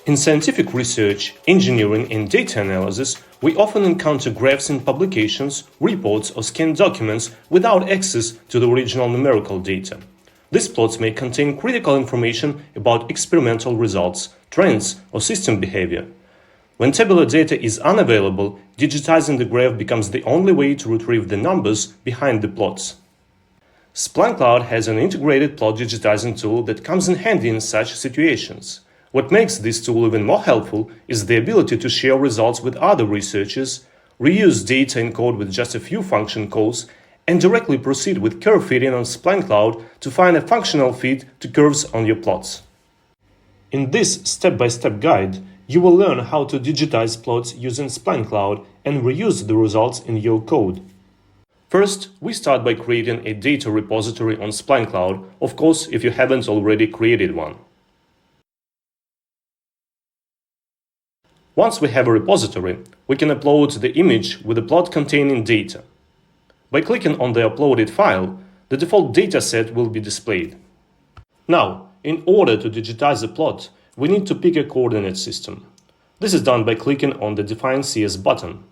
In scientific research, engineering, and data analysis, we often encounter graphs in publications, reports, or scanned documents without access to the original numerical data. These plots may contain critical information about experimental results, trends, or system behavior. When tabular data is unavailable, digitizing the graph becomes the only way to retrieve the numbers behind the plots. SplineCloud has an integrated plot digitizing tool that comes in handy in such situations. What makes this tool even more helpful is the ability to share results with other researchers, reuse data in code with just a few function calls, and directly proceed with curve fitting on SplineCloud to find a functional fit to curves on your plots. In this step-by-step guide, you will learn how to digitize plots using SplineCloud and reuse the results in your code. First, we start by creating a data repository on SplineCloud, of course, if you haven't already created one. Once we have a repository, we can upload the image with the plot containing data. By clicking on the uploaded file, the default dataset will be displayed. Now, in order to digitize a plot, we need to pick a coordinate system. This is done by clicking on the Define CS button.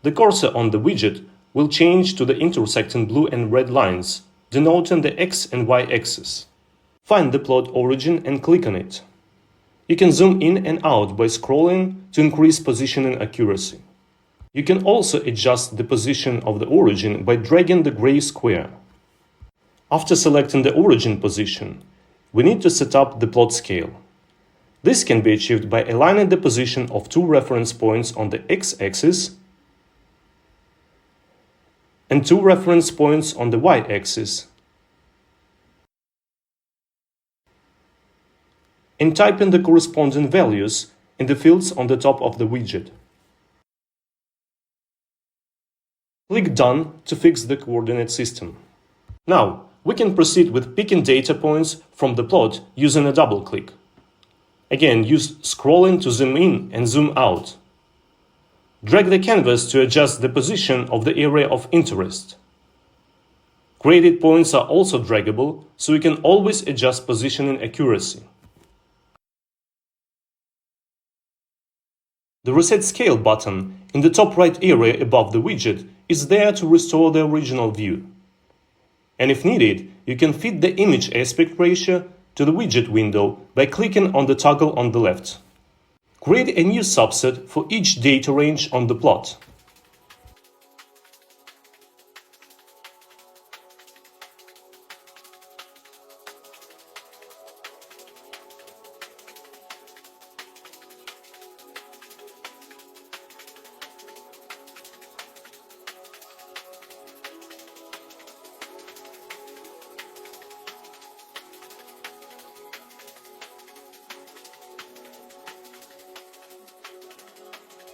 The cursor on the widget will change to the intersecting blue and red lines, denoting the X and Y axis. Find the plot origin and click on it. You can zoom in and out by scrolling to increase positioning accuracy. You can also adjust the position of the origin by dragging the gray square. After selecting the origin position, we need to set up the plot scale. This can be achieved by aligning the position of two reference points on the X-axis and two reference points on the Y-axis, and type in the corresponding values in the fields on the top of the widget. Click Done to fix the coordinate system. Now, we can proceed with picking data points from the plot using a double click. Again, use scrolling to zoom in and zoom out. Drag the canvas to adjust the position of the area of interest. Created points are also draggable, so you can always adjust positioning accuracy. The Reset Scale button in the top right area above the widget is there to restore the original view. And if needed, you can fit the image aspect ratio to the widget window by clicking on the toggle on the left. Create a new subset for each data range on the plot.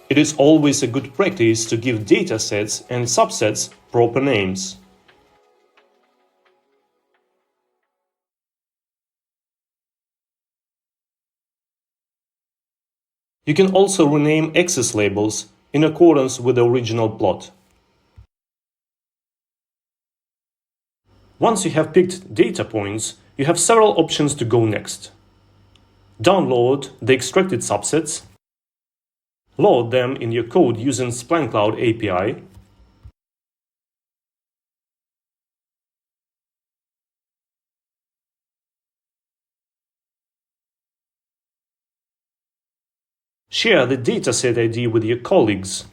It is always a good practice to give datasets and subsets proper names. You can also rename axis labels in accordance with the original plot. Once you have picked data points, you have several options to go next. Download the extracted subsets, load them in your code using SplineCloud API, share the dataset ID with your colleagues,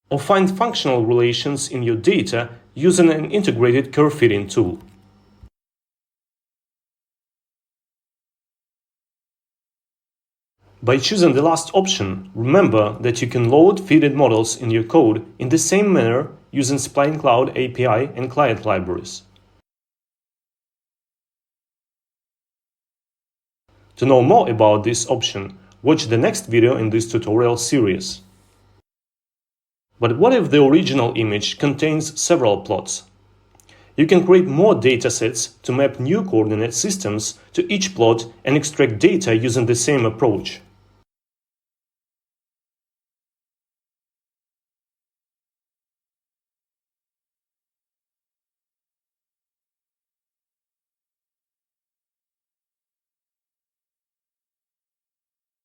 or find functional relations in your data using an integrated curve fitting tool. By choosing the last option, remember that you can load fitted models in your code in the same manner using SplineCloud API and client libraries. To know more about this option, watch the next video in this tutorial series. But what if the original image contains several plots? You can create more datasets to map new coordinate systems to each plot and extract data using the same approach.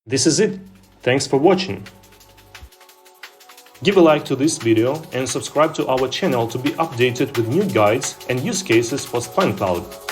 This is it. Thanks for watching. Give a like to this video and subscribe to our channel to be updated with new guides and use cases for SplineCloud.